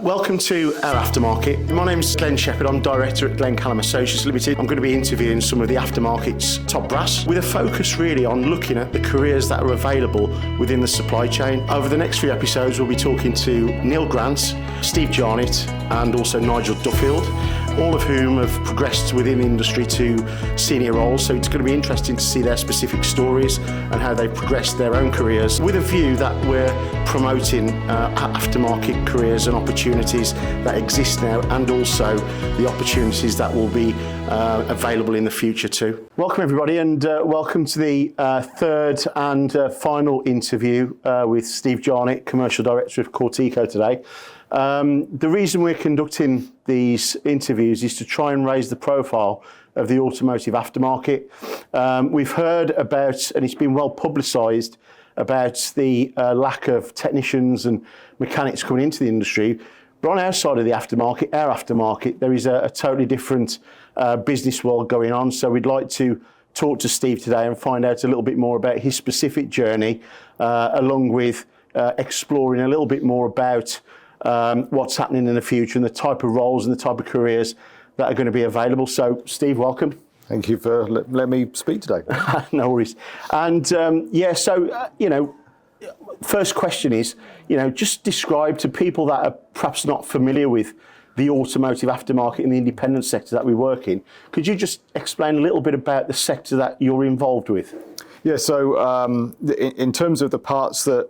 Welcome to Our Aftermarket. My name's Glen Shepherd. I'm Director at Glen Associates Limited. I'm going to be interviewing some of the aftermarket's top brass with a focus really on looking at the careers that are available within the supply chain. Over the next few episodes, we'll be talking to Neil Grant, Steve Jarnet, and also Nigel Duffield, all of whom have progressed within the industry to senior roles. So it's going to be interesting to see their specific stories and how they've progressed their own careers with a view that we're promoting aftermarket careers and opportunities that exist now, and also the opportunities that will be available in the future too. Welcome everybody, and welcome to the third and final interview with Steve Jarnet, Commercial Director of Corteco today. The reason we're conducting these interviews is to try and raise the profile of the automotive aftermarket. We've heard about, and it's been well publicised, about the lack of technicians and mechanics coming into the industry. But on our side of the aftermarket, our aftermarket, there is a totally different business world going on. So we'd like to talk to Steve today and find out a little bit more about his specific journey, along with exploring a little bit more about what's happening in the future and the type of roles and the type of careers that are going to be available. So, Steve, welcome. Thank you for letting me speak today. No worries. And first question is, just describe to people that are perhaps not familiar with the automotive aftermarket in the independent sector that we work in. Could you just explain a little bit about the sector that you're involved with? Yeah, so in terms of the parts that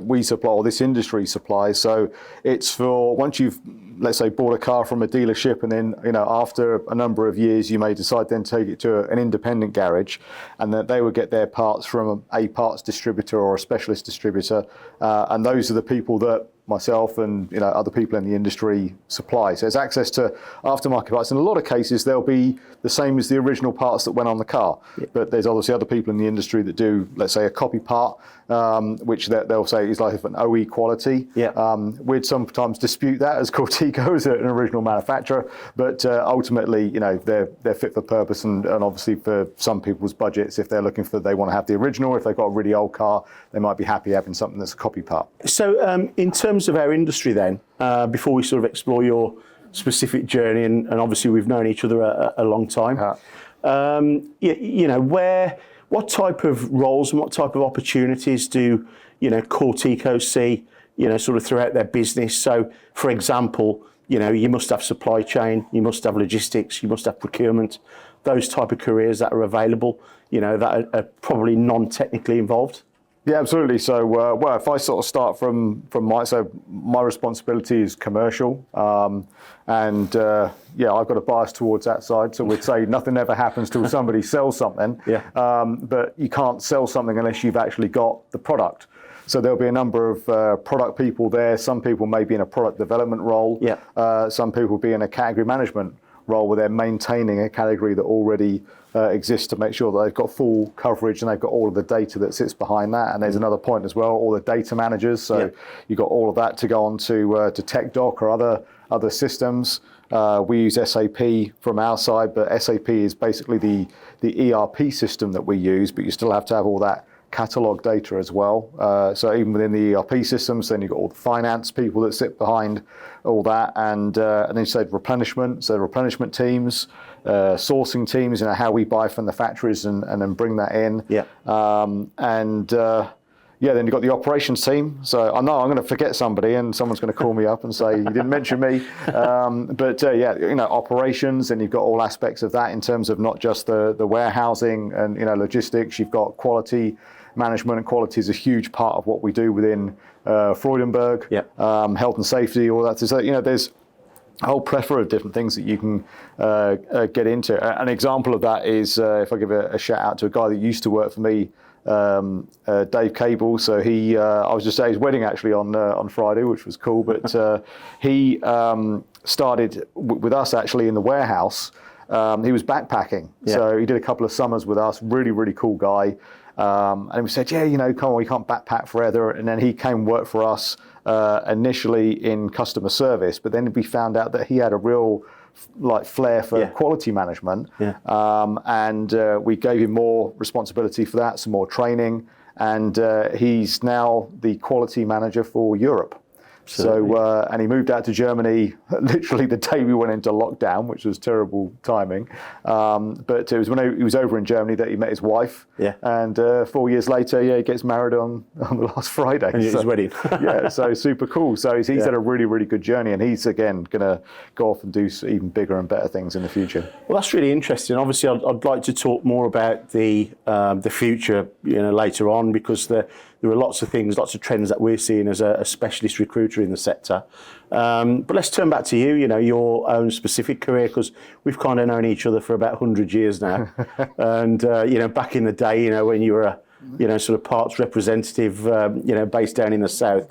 we supply, or this industry supplies, so it's for once you've, let's say, bought a car from a dealership, and then after a number of years you may decide then to take it to an independent garage, and that they would get their parts from a parts distributor or a specialist distributor, and those are the people that myself and other people in the industry supply. So it's access to aftermarket parts. In a lot of cases they'll be the same as the original parts that went on the car, but there's obviously other people in the industry that do, let's say, a copy part, which they'll say is like an OE quality. We'd sometimes dispute that as Corteco as an original manufacturer, but ultimately they're fit for purpose, and obviously for some people's budgets, if they're looking for, they want to have the original. If they've got a really old car, they might be happy having something that's a copy part. So in terms of our industry then, before we sort of explore your specific journey, and obviously we've known each other a long time, what type of roles and what type of opportunities do Corteco see sort of throughout their business? So for example, you must have supply chain, you must have logistics, you must have procurement, those type of careers that are available, that are probably non-technically involved. Yeah, absolutely. So, well, if I sort of start from my responsibility is commercial, I've got a bias towards that side. So we'd say nothing ever happens till somebody sells something. But you can't sell something unless you've actually got the product. So there'll be a number of product people there. Some people may be in a product development role. Some people will be in a category management role where they're maintaining a category that already exists, to make sure that they've got full coverage and they've got all of the data that sits behind that. And there's another point as well, all the data managers. So you've got all of that to go on to TechDoc or other systems. We use SAP from our side, but SAP is basically the ERP system that we use, but you still have to have all that catalog data as well. So even within the ERP systems, then you've got all the finance people that sit behind all that, and then you said replenishment, so replenishment teams, sourcing teams, how we buy from the factories and then bring that in. Then you've got the operations team. So I know I'm going to forget somebody, and someone's going to call me up and say, you didn't mention me. Operations, and you've got all aspects of that in terms of not just the warehousing and logistics. You've got quality management, and quality is a huge part of what we do within Freudenberg, health and safety, all that. So there's a whole plethora of different things that you can get into. An example of that is if I give a shout out to a guy that used to work for me, Dave Cable. So I was just at his wedding actually on Friday, which was cool. But he started with us actually in the warehouse. He was backpacking, so he did a couple of summers with us. Really, really cool guy. And we said, come on, we can't backpack forever. And then he came and worked for us initially in customer service, but then we found out that he had a real flair for quality management. And we gave him more responsibility for that, some more training, and he's now the quality manager for Europe. So, and he moved out to Germany literally the day we went into lockdown, which was terrible timing. But it was when he was over in Germany that he met his wife. Yeah. And 4 years later, he gets married on the last Friday. And his wedding. Yeah, so super cool. So he's had a really, really good journey, and he's again going to go off and do even bigger and better things in the future. Well, that's really interesting. Obviously, I'd like to talk more about the future, later on, because there are lots of things, lots of trends that we're seeing as a specialist recruiter in the sector. But let's turn back to you. Your own specific career, because we've kind of known each other for about 100 years now. And back in the day, when you were sort of parts representative, based down in the south.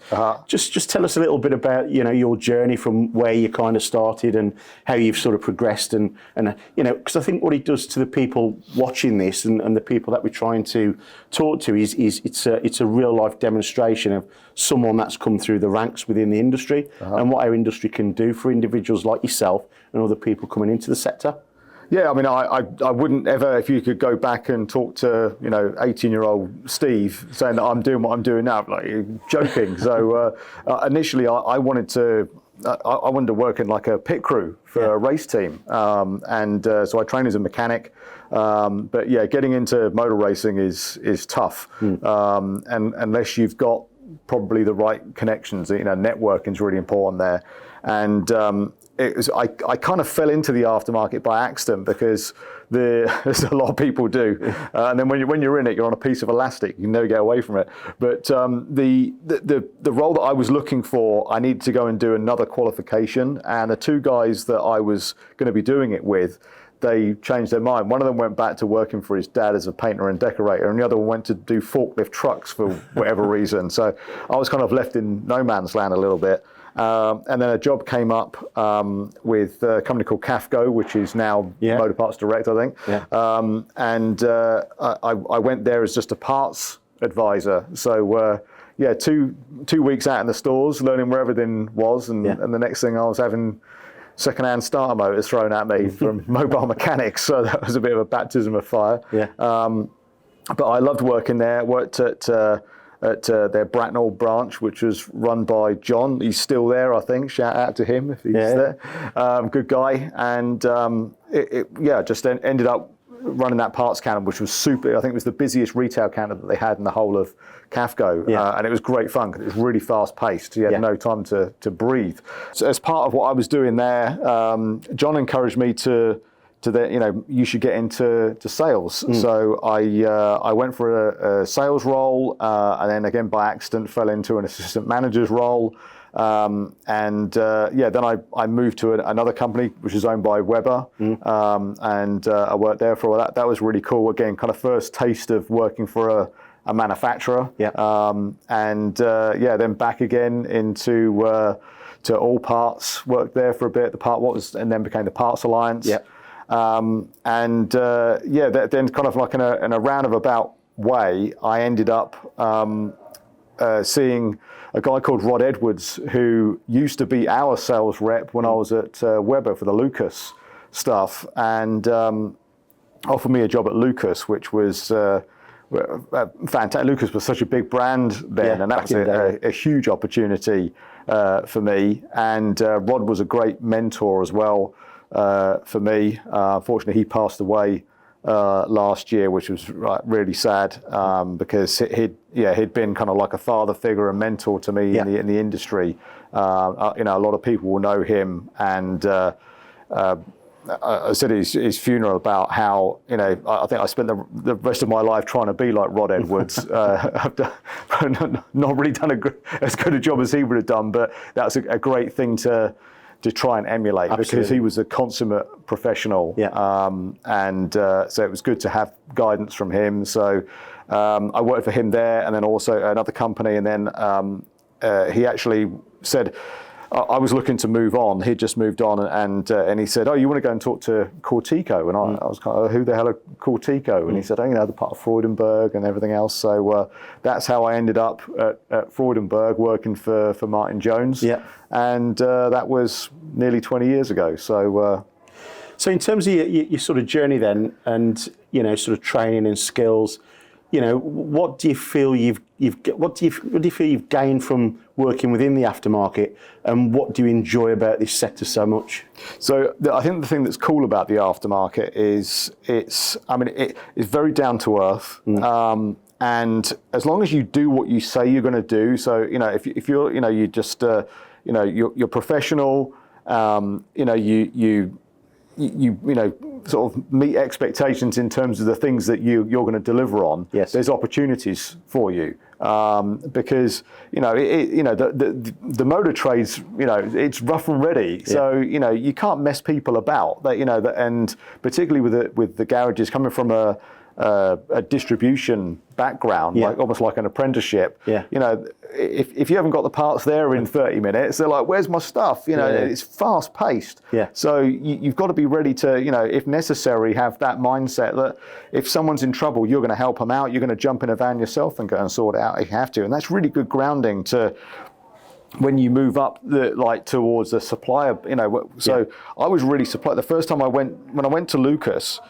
Just tell us a little bit about, your journey from where you kind of started and how you've sort of progressed, and because I think what it does to the people watching this and the people that we're trying to talk to is it's a real life demonstration of someone that's come through the ranks within the industry and what our industry can do for individuals like yourself and other people coming into the sector. Yeah, I mean, I wouldn't ever, if you could go back and talk to 18-year-old Steve saying that I'm doing what I'm doing now, like, you're joking. So initially, I wanted to work in like a pit crew for a race team, and so I trained as a mechanic. But yeah, getting into motor racing is tough, and unless you've got probably the right connections, networking is really important there, and. I kind of fell into the aftermarket by accident because there's a lot of people do, and then when you're in it, you're on a piece of elastic. You can never get away from it. But the role that I was looking for, I needed to go and do another qualification, and the two guys that I was going to be doing it with, they changed their mind. One of them went back to working for his dad as a painter and decorator, and the other one went to do forklift trucks for whatever reason. So I was kind of left in no man's land a little bit. And then a job came up with a company called CAFCO, which is now Motor Parts Direct, I think. Yeah. And I went there as just a parts advisor. So two weeks out in the stores, learning where everything was, and the next thing I was having second-hand starter motors thrown at me from mobile mechanics. So that was a bit of a baptism of fire. Yeah. But I loved working there. Worked at their Bracknell branch, which was run by John. He's still there, I think. Shout out to him if he's there. Good guy. And just ended up running that parts counter, which was super. I think it was the busiest retail counter that they had in the whole of CAFCO. And it was great fun because it was really fast paced. You had no time to breathe. So as part of what I was doing there, John encouraged me to you should get into sales. So I went for a sales role, and then again by accident fell into an assistant manager's role. Then I moved to another company which is owned by Weber, and I worked there for a while. That was really cool. Again, kind of first taste of working for a manufacturer. Then back again into to All Parts. Worked there for a bit. And then became the Parts Alliance. Then kind of like in a roundabout way, I ended up seeing a guy called Rod Edwards, who used to be our sales rep when I was at Weber for the Lucas stuff, and offered me a job at Lucas, which was fantastic. Lucas was such a big brand then, and that was a huge opportunity for me. And Rod was a great mentor as well. For me, unfortunately, he passed away last year, which was really sad because he'd been kind of like a father figure and mentor to me in the industry. A lot of people will know him, and I said at his funeral about how I think I spent the rest of my life trying to be like Rod Edwards. I've not really done as good a job as he would have done, but that's a great thing to try and emulate. Absolutely. Because he was a consummate professional. So it was good to have guidance from him. So I worked for him there, and then also another company, and then he actually said, I was looking to move on. He'd just moved on, and he said, "Oh, you want to go and talk to Corteco?" And I was kind of, "Who the hell are Corteco?" And he said, "Oh, the part of Freudenberg and everything else." So that's how I ended up at Freudenberg, working for Martin Jones. And that was nearly 20 years ago. So in terms of your sort of journey then, and sort of training and skills, what do you feel what do you feel you've gained from working within the aftermarket, and what do you enjoy about this sector so much? So I think the thing that's cool about the aftermarket is it's very down to earth. And as long as you do what you say you're going to do, so if you're you just you're professional, you sort of meet expectations in terms of the things that you're going to deliver on. Yes. There's opportunities for you, because the motor trades, it's rough and ready. Yeah. So you can't mess people about. And particularly with the garages coming from a distribution background, yeah. almost like an apprenticeship. Yeah. If you haven't got the parts there in 30 minutes, they're like, "Where's my stuff?" It's fast paced. Yeah. So you've got to be ready to, if necessary, have that mindset that if someone's in trouble, you're going to help them out. You're going to jump in a van yourself and go and sort it out if you have to. And that's really good grounding to when you move up towards a supplier. So yeah. I was really surprised the first time when I went to Lucas.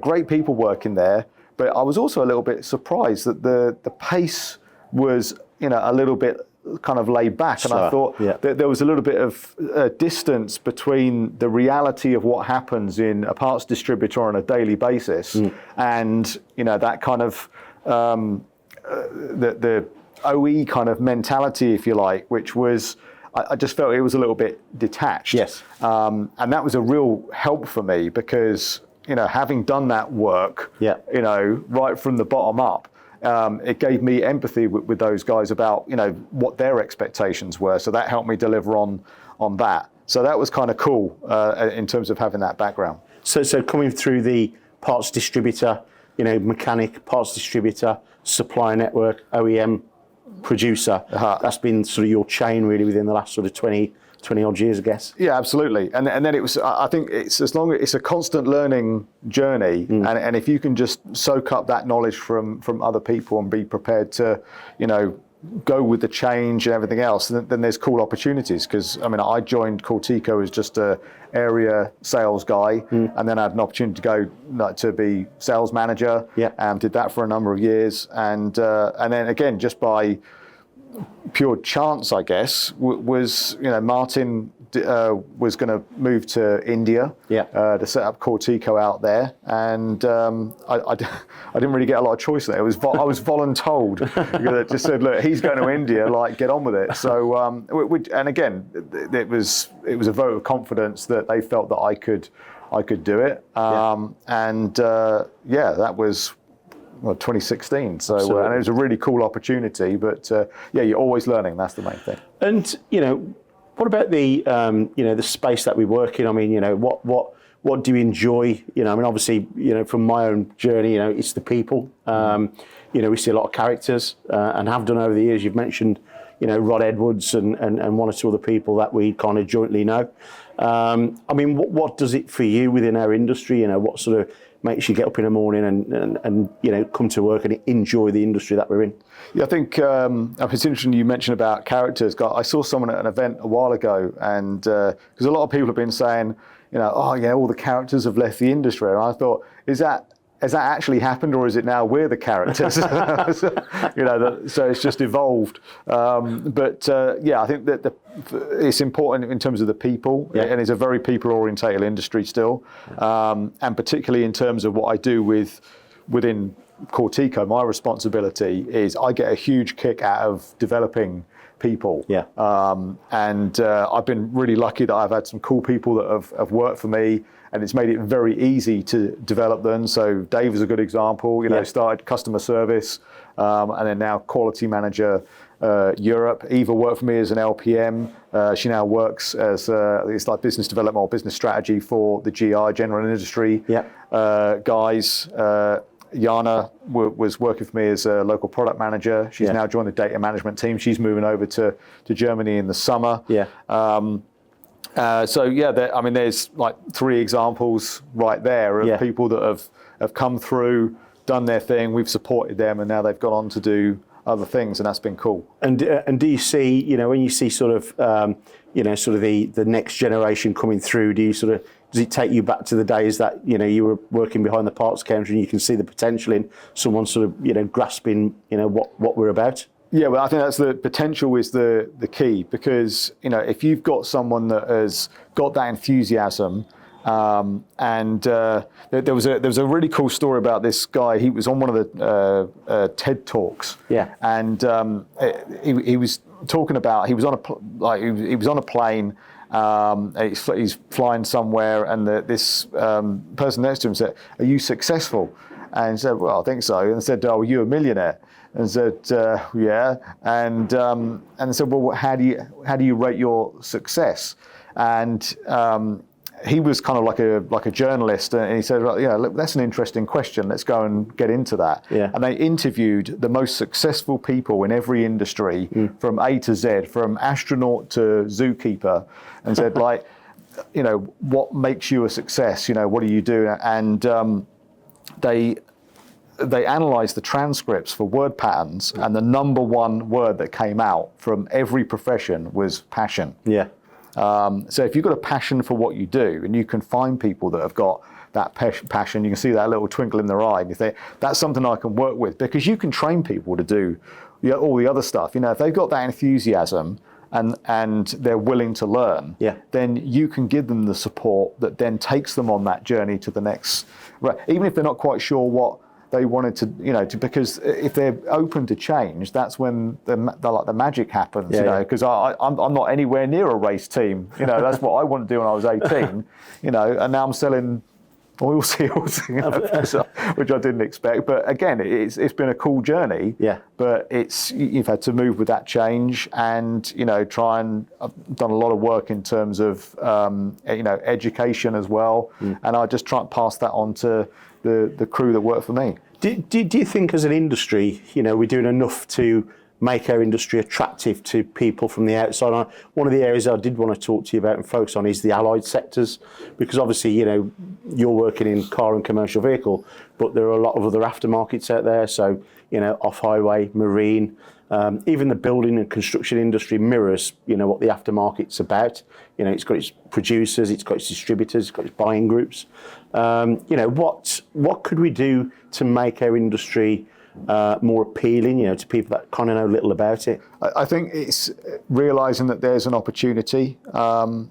Great people working there, but I was also a little bit surprised that the pace was a little bit kind of laid back, and I thought that there was a little bit of distance between the reality of what happens in a parts distributor on a daily basis and that kind of the OE kind of mentality, if you like, which was I just felt it was a little bit detached. Yes. And that was a real help for me because having done that work, right from the bottom up, it gave me empathy with those guys about, what their expectations were. So that helped me deliver on that. So that was kind of cool in terms of having that background. So coming through the parts distributor, mechanic, parts distributor, supplier network, OEM, producer, that's been sort of your chain really within the last sort of 20 odd years, I guess. Yeah, absolutely. And then it was, I think it's it's a constant learning journey. And if you can just soak up that knowledge from other people and be prepared to, go with the change and everything else, then there's cool opportunities. Because I joined Corteco as just a area sales guy, and then I had an opportunity to go to be sales manager, and did that for a number of years. And then again, just by pure chance, I guess, was Martin was going to move to India to set up Corteco out there, and I didn't really get a lot of choice there. I was voluntold. That just said, look, he's going to India, get on with it. So and again, it was a vote of confidence that they felt that I could do it, and that was 2016. So and it was a really cool opportunity, but you're always learning. That's the main thing. And what about the the space that we work in? What do you enjoy? Obviously, from my own journey, it's the people. We see a lot of characters and have done over the years. You've mentioned, Rod Edwards and one or two other people that we kind of jointly know. What does it for you within our industry? What sort of makes you get up in the morning and come to work and enjoy the industry that we're in? Yeah, I think it's interesting you mentioned about characters. I saw someone at an event a while ago, and because a lot of people have been saying, all the characters have left the industry, and I thought, has that actually happened, or is it now we're the characters? So it's just evolved. I think that it's important in terms of the people, and it's a very people-orientated industry still, and particularly in terms of what I do within Corteco. My responsibility is I get a huge kick out of developing people. And I've been really lucky that I've had some cool people that have worked for me, and it's made it very easy to develop them. So Dave is a good example, started customer service, and then now quality manager Europe. Eva worked for me as an LPM. She now works as it's like business development or business strategy for the GI, general industry guys. Jana was working for me as a local product manager. She's now joined the data management team. She's moving over to Germany in the summer. There's like 3 examples right there of people that have come through, done their thing. We've supported them, and now they've gone on to do other things, and that's been cool. And do you see, when you see sort of, sort of the next generation coming through, does it take you back to the days that, you were working behind the parts counter and you can see the potential in someone sort of, grasping, what we're about? Yeah, well, I think that's the potential is the key, because, if you've got someone that has got that enthusiasm, and there was a really cool story about this guy. He was on one of the TED Talks. Yeah. And he was talking about he was on a plane. He's flying somewhere, and this person next to him said, "Are you successful?" And he said, "Well, I think so." And they said, "Oh, are you a millionaire?" And said, "Yeah." And they said, "Well, how do you rate your success?" And he was kind of like a journalist, and he said, "Look, that's an interesting question. Let's go and get into that." Yeah. And they interviewed the most successful people in every industry, from A to Z, from astronaut to zookeeper, and said, what makes you a success? What do you do? And they analysed the transcripts for word patterns, and the number one word that came out from every profession was passion. Yeah. So if you've got a passion for what you do, and you can find people that have got that passion, you can see that little twinkle in their eye, and you think, that's something I can work with, because you can train people to do all the other stuff. If they've got that enthusiasm and they're willing to learn, then you can give them the support that then takes them on that journey to the next, right? Even if they're not quite sure what they wanted to, because if they're open to change, that's when the magic happens, because I'm not anywhere near a race team. That's what I wanted to do when I was 18, and now I'm selling oil seals, which I didn't expect. But again, it's been a cool journey. Yeah. But you've had to move with that change, and try and I've done a lot of work in terms of education as well, and I just try and pass that on to the crew that work for me. Do you think as an industry, we're doing enough to make our industry attractive to people from the outside? One of the areas I did want to talk to you about and focus on is the allied sectors, because obviously, you're working in car and commercial vehicle, but there are a lot of other aftermarkets out there. So, off-highway, marine, even the building and construction industry mirrors, what the aftermarket's about. It's got its producers, it's got its distributors, it's got its buying groups. What could we do to make our industry more appealing, to people that kind of know little about it? I think it's realising that there's an opportunity. You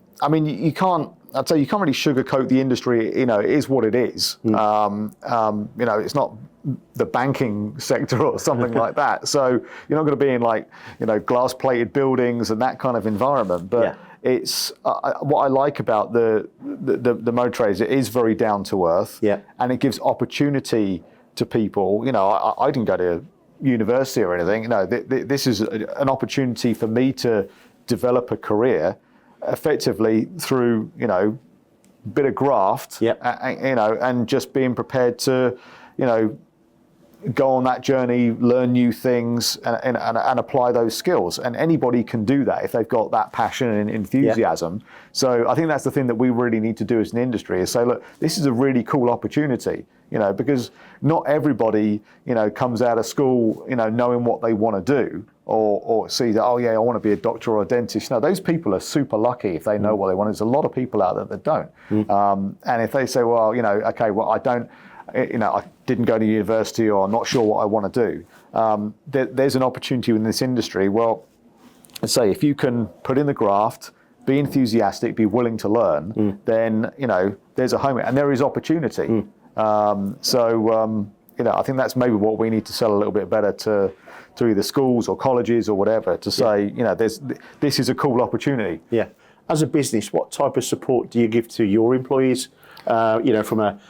can't really sugarcoat the industry. It is what it is. It's not the banking sector or something like that. So you're not going to be in glass-plated buildings and that kind of environment. But it's what I like about the motor trade is it is very down to earth, and it gives opportunity to people. I didn't go to university or anything. This is an opportunity for me to develop a career effectively through bit of graft, and just being prepared to go on that journey, learn new things, and apply those skills. And anybody can do that if they've got that passion and enthusiasm. So I think that's the thing that we really need to do as an industry, is say, look, this is a really cool opportunity, because not everybody, comes out of school, knowing what they want to do, or see that, I want to be a doctor or a dentist. No, those people are super lucky if they know what they want. There's a lot of people out there that don't. And if they say, I don't, I didn't go to university, or I'm not sure what I want to do. There's an opportunity in this industry. Well, let's say if you can put in the graft, be enthusiastic, be willing to learn, then there's a home, and there is opportunity. I think that's maybe what we need to sell a little bit better to either schools or colleges or whatever, to say, this is a cool opportunity. Yeah. As a business, what type of support do you give to your employees? From an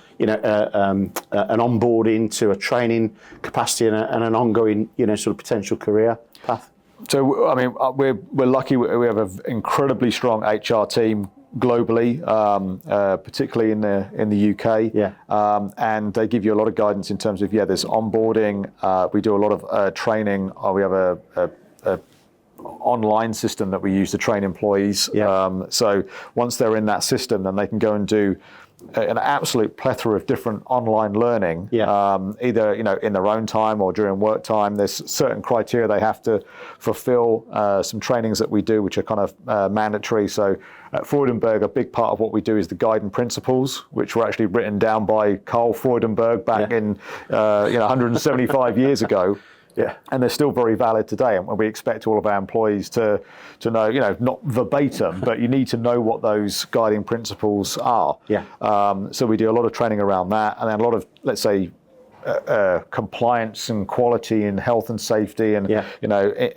onboarding to a training capacity and an ongoing, sort of potential career path? So, we're lucky. We have an incredibly strong HR team globally, particularly in the UK. And they give you a lot of guidance in terms of, there's onboarding. We do a lot of training. We have a online system that we use to train employees. So once they're in that system, then they can go and do an absolute plethora of different online learning, either in their own time or during work time. There's certain criteria they have to fulfill. Some trainings that we do, which are kind of mandatory. So at Freudenberg, a big part of what we do is the guiding principles, which were actually written down by Carl Freudenberg back in 175 years ago. Yeah, and they're still very valid today, and we expect all of our employees to know, not verbatim, but you need to know what those guiding principles are. Yeah. So we do a lot of training around that, and then a lot of, let's say, compliance and quality and health and safety, and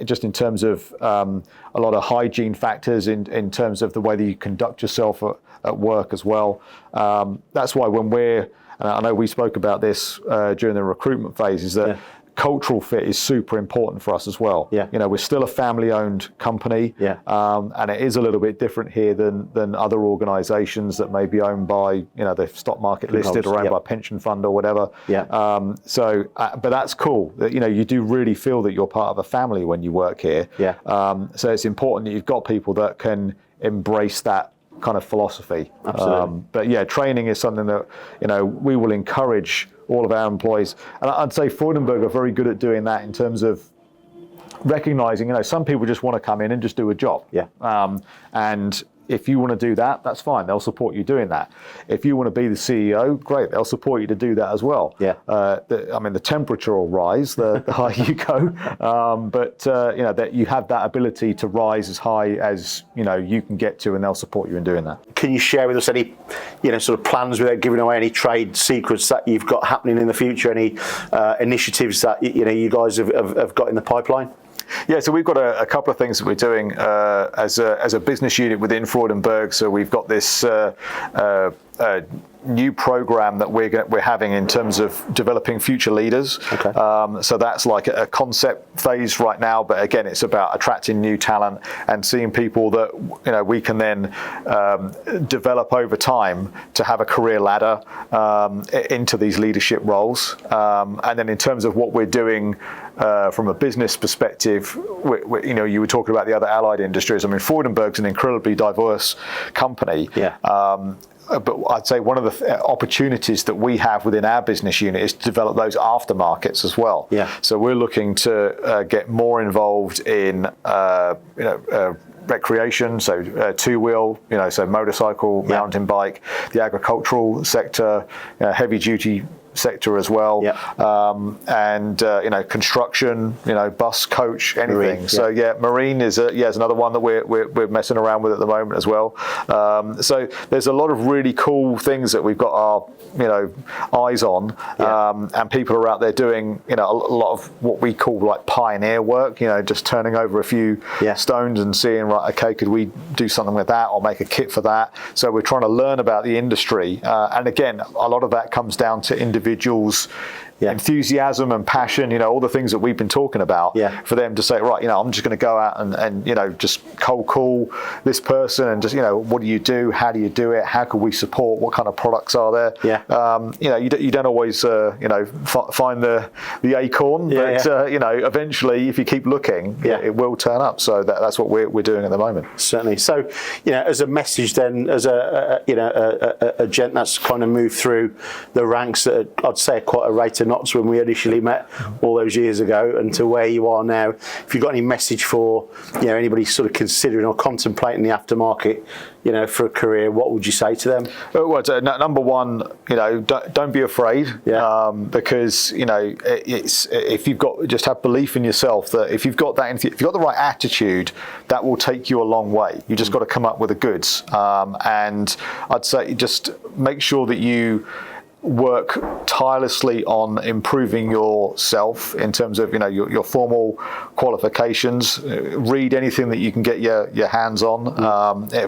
just in terms of a lot of hygiene factors in terms of the way that you conduct yourself at work as well. That's why when and I know we spoke about this during the recruitment phase, is that cultural fit is super important for us as well. Yeah. We're still a family-owned company, and it is a little bit different here than other organisations that may be owned by, the stock market listed or owned by a pension fund or whatever. Yeah. But that's cool. That you do really feel that you're part of a family when you work here. Yeah. So it's important that you've got people that can embrace that kind of philosophy. Absolutely. But yeah, training is something that we will encourage all of our employees, and I'd say Freudenberg are very good at doing that in terms of recognizing, some people just want to come in and just do a job. Yeah. And if you want to do that, that's fine. They'll support you doing that. If you want to be the CEO, great. They'll support you to do that as well. Yeah. The temperature will rise the higher you go, but that you have that ability to rise as high as you can get to, and they'll support you in doing that. Can you share with us any, sort of plans without giving away any trade secrets that you've got happening in the future? Any initiatives that you guys have got in the pipeline? Yeah, so we've got a couple of things that we're doing as a business unit within Freudenberg. So we've got this new program that we're having in terms of developing future leaders. Okay. So that's like a concept phase right now, but again, it's about attracting new talent and seeing people that we can then develop over time to have a career ladder into these leadership roles. And then in terms of what we're doing from a business perspective, you were talking about the other allied industries. I mean, Freudenberg's an incredibly diverse company. Yeah. But I'd say one of the opportunities that we have within our business unit is to develop those aftermarkets as well. Yeah. So we're looking to get more involved in recreation, so two-wheel, so motorcycle, mountain bike, the agricultural sector, heavy duty sector as well, and construction, bus, coach, anything. Marine, so marine is another one that we're messing around with at the moment as well. So there's a lot of really cool things that we've got our eyes on, and people are out there doing a lot of what we call like pioneer work. Just turning over a few stones and seeing, right, okay, could we do something with that or make a kit for that? So we're trying to learn about the industry, and again, a lot of that comes down to individuals' enthusiasm and passion, all the things that we've been talking about, for them to say, right, I'm just going to go out and just cold call this person and just, what do you do? How do you do it? How can we support? What kind of products are there? You don't always, find the acorn, but, eventually if you keep looking, it will turn up. So that's what we're doing at the moment. Certainly. So, as a message then, as a gent that's kind of moved through the ranks at, I'd say, quite a rate of knots when we initially met all those years ago, and to where you are now, if you've got any message for anybody sort of considering or contemplating the aftermarket, for a career, what would you say to them? Well, number one, don't be afraid, because it's if you've got, just have belief in yourself that if you've got the right attitude, that will take you a long way. You just got to come up with the goods, and I'd say just make sure that you work tirelessly on improving yourself in terms of your formal qualifications. Read anything that you can get your hands on,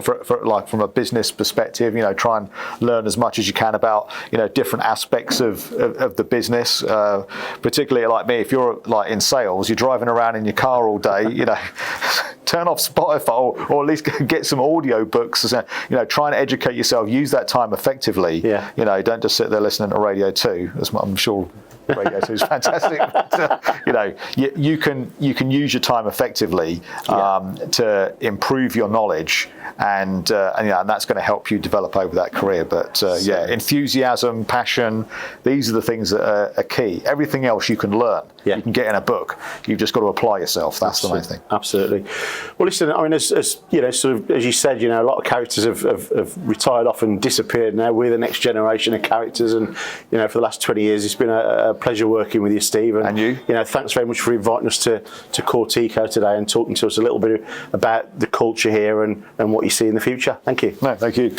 for from a business perspective. Try and learn as much as you can about different aspects of the business. Particularly like me, if you're like in sales, you're driving around in your car all day. Turn off Spotify or at least get some audio books. Try and educate yourself. Use that time effectively. Don't just sit there listening to Radio 2, as I'm sure radio, so it's fantastic. But, you know, you can use your time effectively to improve your knowledge, and that's going to help you develop over that career. But enthusiasm, passion, these are the things that are key. Everything else you can learn. You can get in a book. You've just got to apply yourself. That's the main thing. Absolutely. Well, listen, I mean, as you know, sort of as you said, you know, a lot of characters have retired off and disappeared. Now we're the next generation of characters, and you know, for the last 20 years, it's been a pleasure working with you, Steve. And you. You know, thanks very much for inviting us to Corteco today and talking to us a little bit about the culture here and what you see in the future. Thank you. No, thank you.